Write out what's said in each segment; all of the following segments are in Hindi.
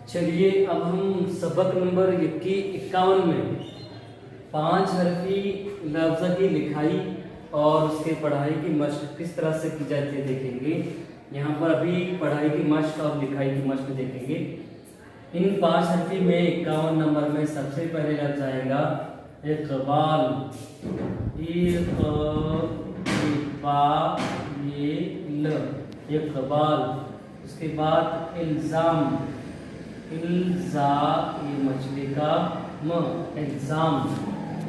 चलिए अब हम सबक नंबर 51 में 5 हरफी लफ्ज़ की लिखाई और उसके पढ़ाई की मशक किस तरह से की जाती है देखेंगे। यहाँ पर अभी पढ़ाई की मशक और लिखाई की मशक देखेंगे। इन 5 हरफी में 51 नंबर में सबसे पहले लफ्ज़ आएगा इक़बाल, इक़बाल। उसके बाद इल्ज़ाम, इल्ज़ा ये मछली का म, इल्ज़ाम।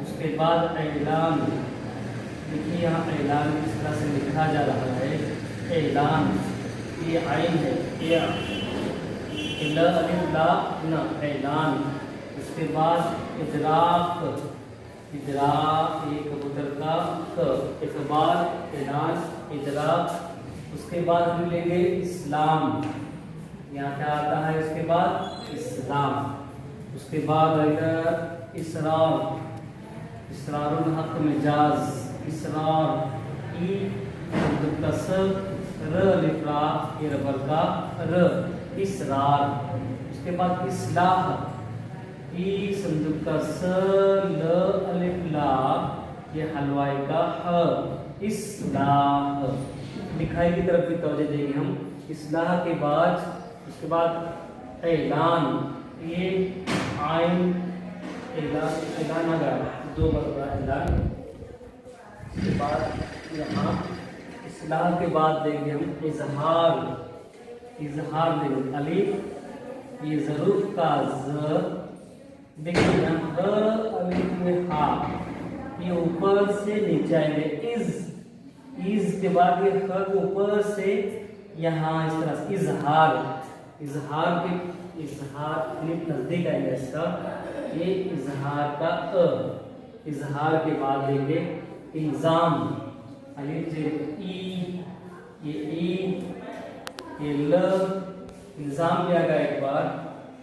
उसके बाद ऐलान, देखिए यहाँ ऐलान किस तरह से लिखा जा रहा है, ऐलान ये आइन है, ऐलान। उसके बाद इदराक, इदराक ये कबूतर का क, इक़बाल, ऐलान, इदराक। उसके बाद हम लेंगे इस्लाम, यहाँ क्या आता है उसके बाद इस्लाम। उसके बाद आएगा इसरार, इसरारुल हक मिजाज, इसरार ई लिखा ये रबर का र, इसरार। उसके बाद इस्लाह, ई संदूक का स ल अलिफ ला ये हलवाई का ह, इस्लाह। लिखाई की तरफ भी तवज्जो देंगे हम। इस्लाह के बाद उसके बाद ऐलान, ये आइन ऐलान, ऐलान आ गया दो बार ऐलान। उसके बाद यहाँ इस्लाह के बाद देंगे हम इजहार, इजहार देंगे अलिफ ये ज़रूर का ज, देखिए यहाँ अलिफ में हा ये ऊपर से नीचे आएंगे, इज के बाद ये ख ऊपर से यहाँ इस तरह से इजहार, इजहार के इजहार अलिफ नजदीक आएगा इसका, ये इजहार का अ। इजहार के बाद देंगे इल्ज़ाम, अलिफ ई ये ल, इल्ज़ाम भी आ गया एक बार,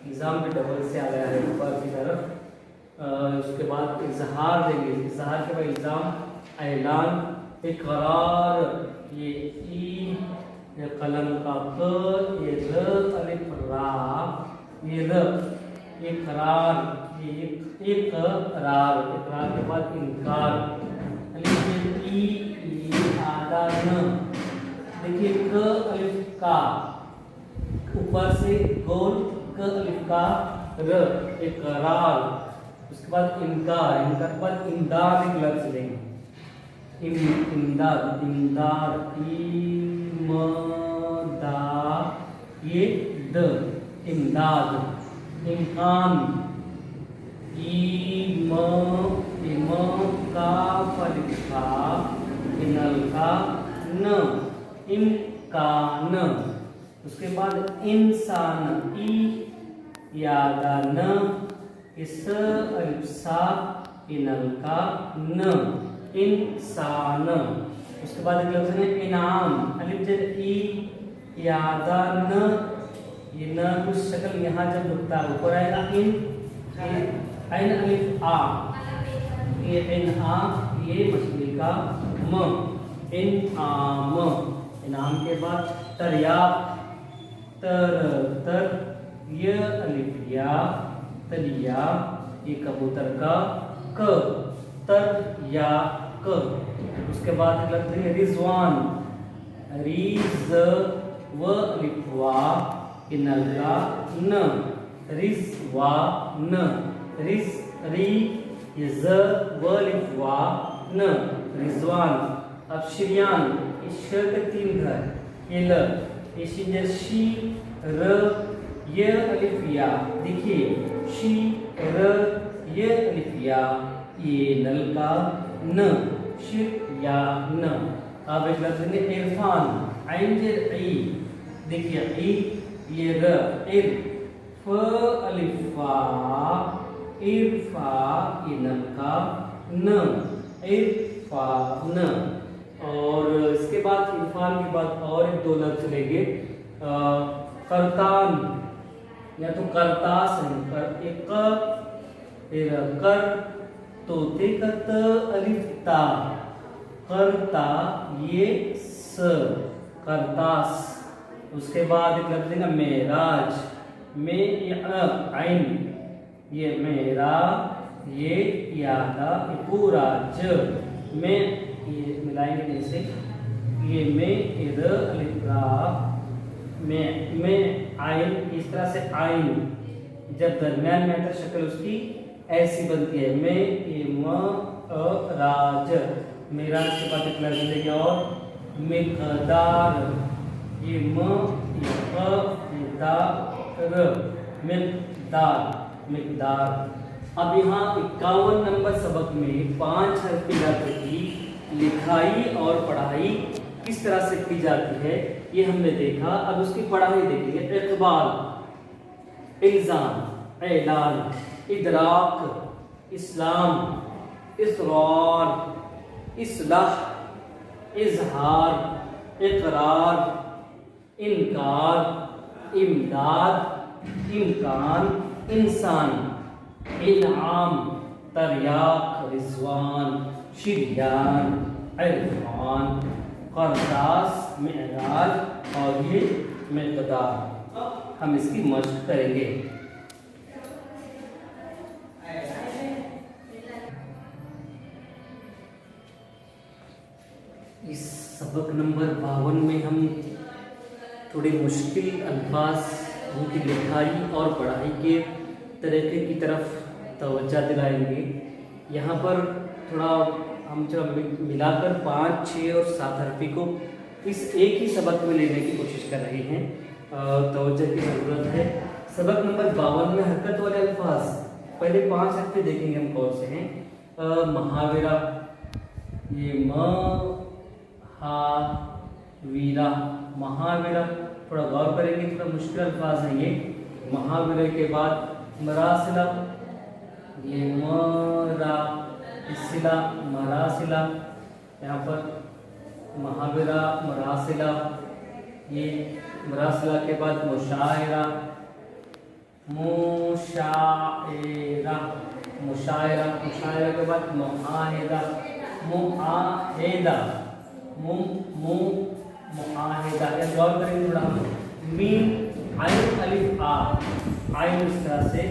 इल्ज़ाम भी डबल से आ गया है ऊपर की तरफ। उसके बाद इजहार देंगे, इजहार के बाद इल्ज़ाम, ऐलान, इकरार ये ई ये कलम का क, ये र अलिफ रा ये र, इकरार ये इकरार, इकरार के बाद इनकार, अलिफ ई आधा न, देखिए क अलिफ का ऊपर से गोल क अलिफ का र, इकरार। उसके बाद इनकार, इनकार के बाद इमदाद एक लफ्ज़ लेंगे, इमदाद, इमदाद दा ये द, इमदाद। इम्कान इम का फलिखा इनल का न, इम्कान। उसके बाद इंसान ई यादा न, इस अलिफ्सा इनल का न, इंसान। उसके बाद एक लफ्ज़ है इनाम, अलिफ जर ई यादा न, ये न कुछ शक्ल यहाँ जब रुकता है ऊपर आएगा इन, ऐन अलिफ आ ये इन आ ये मछली का म, इन आम। इनाम के बाद तरियाब, तर ये अलिफ या तलिया ये कबूतर का क, तर या क। उसके बाद लफ्ज़ है रिजवान, रिज व अलिफ वा इनल का न, रिजवा न, रिज री ये ज व अलिफ वा न, रिजवान। अब शिरियान, इस श के 3 घर, ये ल ये शी र ये अलिफ या, देखिए शी र ये अलिफ या ये नल का न, शिर या न। अब एक लफ्ज़ है इरफान, ऐन जर ई, देखिए ई ये र, इर फ अलिफ फा इरफा ये नल का न, इरफान। और इसके बाद इरफान के बाद और एक 2 लफ्ज़ लेंगे, करतान या तो करतास है, कर एक कर तोते का त अलिफ ता, करता ये स, करतास। उसके बाद एक लफ्ज़ है मेराज, आइन, ये मेरा, ये यादा, ये पूरा ज में, ये मिलाएंगे जैसे ये में इर अलिफ में आइन, इस तरह से आइन जब दरमियान में आता शक्ल उसकी ऐसी बनती है। में ये राज, मेरा के बाद एक लफ्ज लेंगे और मिकदार, ये मिकदार। अब यहाँ 51 नंबर सबक में 5 हरफी लफ्ज की लिखाई और पढ़ाई किस तरह से की जाती है ये हमने देखा। अब उसकी पढ़ाई देखेंगे। इक़बाल, इल्ज़ाम, ऐलान, इदराक, इस्लाम, इसरार, इस्लाह, इजहार, इकरार, इनकार, इमदाद, इम्कान, इंसान, इनाम, तरियाक, रिज़वान, शिरियान, इरफान, क़रदास, मिअराज और ये मिक़दार। हम इसकी मशक़ करेंगे। इस सबक नंबर 52 में हम थोड़े मुश्किल अल्फाज उनकी लिखाई और पढ़ाई के तरीके की तरफ तवज्जो दिलाएंगे। यहाँ पर थोड़ा हम जब मिलाकर 5, 6 और 7 हरफी को इस एक ही सबक में लेने की कोशिश कर रहे हैं। तवज्जो की ज़रूरत है। सबक नंबर 52 में हरकत वाले अल्फाज पहले 5 हरफी देखेंगे हम कौन से हैं। महावीरा, ये वीरा, महावीरा, थोड़ा गौर करेंगे, थोड़ा मुश्किल अल्फाज हैं ये। महावीरा के बाद मरासिला, ये मरा, इसिला, मरासिला, यहाँ पर महावीरा, मरासिला, ये मरासिला के बाद मुशायरा, मुशायरा, मुशायरा, मुशायरा के बाद मुआहिदा, मुआहिदा, मुआहिदा। या गौर करेंगे थोड़ा हम। मीम, आइन, अलिफ, आ, आइन इस तरह से,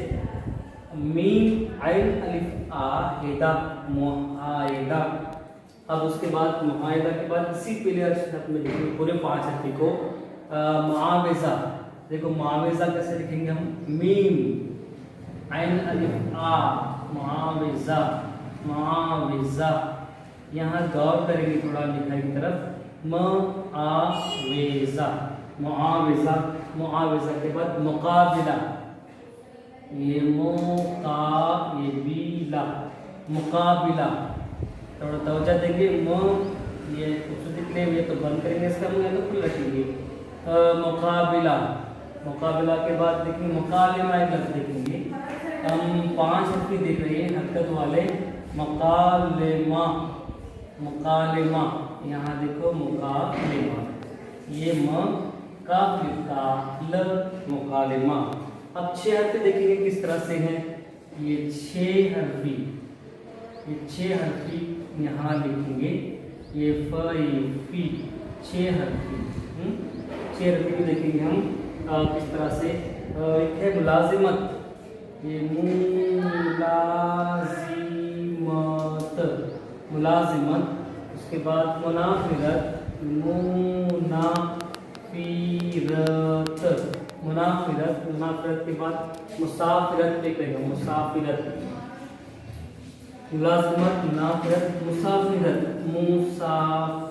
मीम, आइन, अलिफ, आ, हिदा, मुआहिदा। अब उसके बाद मुआहिदा के बाद इसी पहले अक्षर में लिखेंगे पूरे 5 हरफी को। मुआविज़ा, देखो मुआविज़ा कैसे लिखेंगे हम। मीम, आइन, अलिफ, आ, मुआविज़ा, मुआविज़ा। यहाँ गौर करेंगे थोड़ा लिखाई की तरफ। मुआविज़ा, मुआविज़ा, मुआविज़ा के बाद मुकाबिला, ये ये बीला, मुकाबिला। थोड़ा तवज्जो देंगे। ये खूबसूरती के लिए ये तो बंद करेंगे इसका मुँह, तो खुल रखेंगे। मुकाबिला, मुकाबिला के बाद देखेंगे मुकालिमा, एक लफ्ज़ देखेंगे। हम 5 हरफी देख रहे हैं हरकत वाले। मुकालिमा, मुकालिमा, यहाँ देखो मुकालिमा, ये काफ का ल, मुकालिमा। अब 6 हरफी देखेंगे किस तरह से हैं। ये 6 हरफी, ये 6 हरफी यहाँ लिखेंगे। ये फी, 6 हरफी, 6 हरफी भी देखेंगे हम किस तरह से। एक है मुलाजिमत, ये मुलाजिमत, मुलाजिमत। उसके बाद मुनाफिरत, मुनाफिरत, मुनाफिरत, मुनाफिरत के बाद मुसाफिरत देख रहे हो। मुसाफिरत, मुलाजिमत, मुनाफिरत, मुसाफिरत, मुसाफिरत,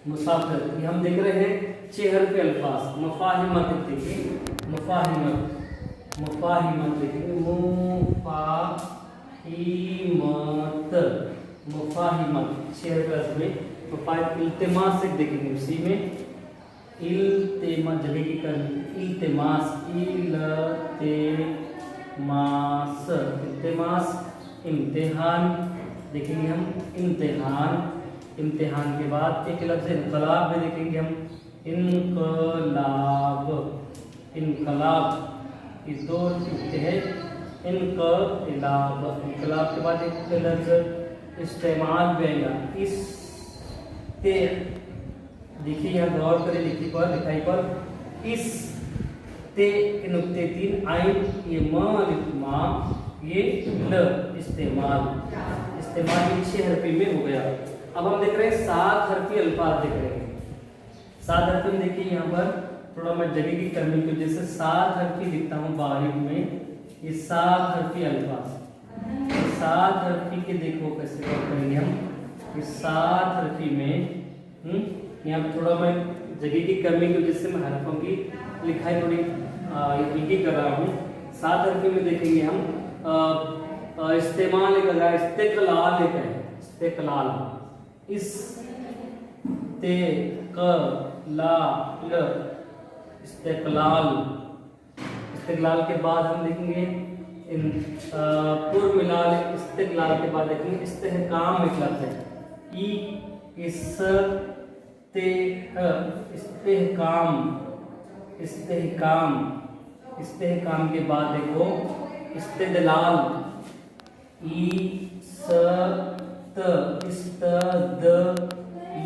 मुसाफिरत। ये हम देख रहे हैं 6 हरफी अल्फाज। मफाहिमत देखिए, मफाहिमत, मफाहिमत देखेंगे। मुफाहिमत, मुफाहिमत 6 हरफी में। इल्तिमास से देखेंगे उसी में। इल्तिमास जगह की करनी, इल्तिमास, इल्तिमास, इल्तिमास। इम्तिहान देखेंगे हम। इम्तिहान, इम्तिहान के बाद एक लफ्ज़ इनकलाब में देखेंगे हम। इनकलाब, इनकलाब, ये 2 लिखते हैं। इनकलाब, इनकलाब के बाद एक लफ्ज़ इस्तेमाल भी आएगा। इस देखिए यहाँ गौर करें लिखी पर, लिखाई पर। इस ते के नुक्ते 3 आइन, ये म अलिफ मा, ये ल इस्तेमाल। ये 6 हरफी में हो गया। अब हम देख रहे हैं 7 हरफी अल्फाज देख रहे हैं। 7 हरफी में देखिए यहाँ पर थोड़ा मैं जगह की कमी की वजह से 7 हरफी लिखता हूँ बारीक में। ये 7 हरफी अल्फाज, 7 हरफी के देखो कैसे करेंगे हम। ये 7 हरफी में यहाँ पर थोड़ा मैं जगह की कमी की वजह से मैं हरफों की लिखाई थोड़ी हल्की कर रहा हूँ। 7 हरफी में देखेंगे हम इस्तेमाल एक लगा, इस्तेकलाल एक है, इस्तेकलाल, इस्तेकलाल। इस्तेकलाल के बाद हम देखेंगे पुर मिलाल, इस्तेकलाल के बाद देखेंगे इस्तेहकाम एक लफ्ज़ है, इस्तेहकाम, इस्तेहकाम। इस्तेहकाम के बाद देखो इस्तेदलाल,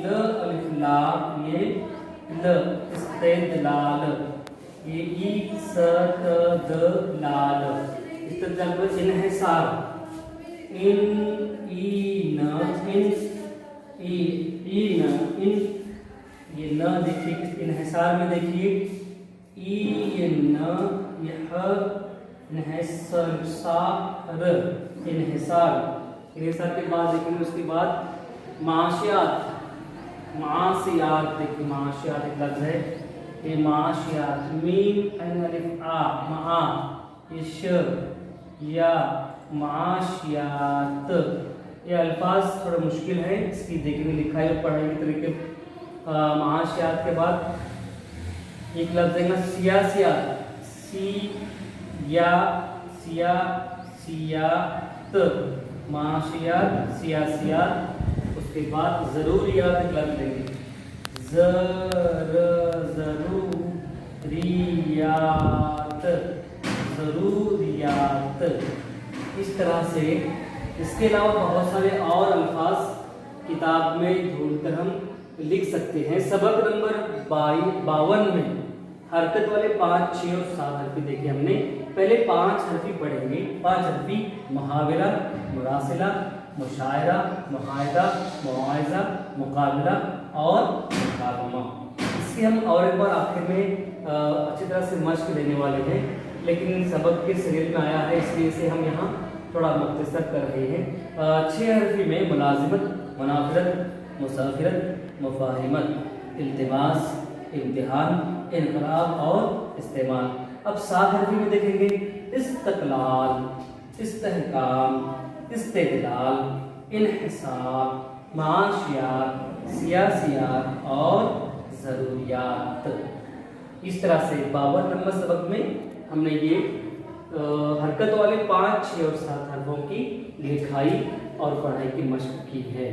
ल अलिफ लाम, ये ल इस्तेदलाल, ये इस्तदलाल। इस्तदलाल पर इन्हिसार, इन ये न देखिए इन्हिसार में देखिए ये इन्हिसार के बाद देखेंगे उसके बाद माशियात, माशियात देखिए, माशियात एक लफ्ज़ है, ये माशियात, मीम अलिफ आ, मा, इश या माशियात। ये अल्फाज थोड़ा मुश्किल है, इसकी देखेंगे लिखाई और पढ़ाई के तरीके। माशियात के बाद एक लफ्ज़ है सियासियात, सियासियात, माशियात, सियासियात। उसके बाद ज़रूरियात एक लफ्ज़ लेंगे, ज़रूरियात। इस तरह से इसके अलावा बहुत सारे और अल्फाज किताब में ढूंढकर हम लिख सकते हैं। सबक नंबर 52 में हरकत वाले 5, 6 और 7 हरफी देखे हमने। पहले 5 हरफी पढ़ेंगे। 5 हरफी मुहावरा, मुरासिला, मुशायरा, मुहायदा, मुआइजा, मुकाबला और मुकाबमा। इसके हम और एक बार आखिर में अच्छी तरह से मश्क लेने वाले हैं, लेकिन सबक के सीरियल में आया है इसलिए इसे हम यहाँ थोड़ा मुख्तसर कर रहे हैं। 6 हरफी में मुलाजिमत, मुनाफिरत, मुसाफिरत, मुफाहिमत, इल्तिमास, इम्तिहान, इनकलाब और इस्तेमाल। अब 7 हरफी में देखेंगे इस्तकलाल, इस्तेहकाम, इस्तेदलाल, इन्हिसार, माशियात, सियासियात और ज़रूरियात। इस तरह से 52 नंबर सबक में हमने ये हरकत वाले 5, 6 और 7 हरफों की लिखाई और पढ़ाई की मशक की है।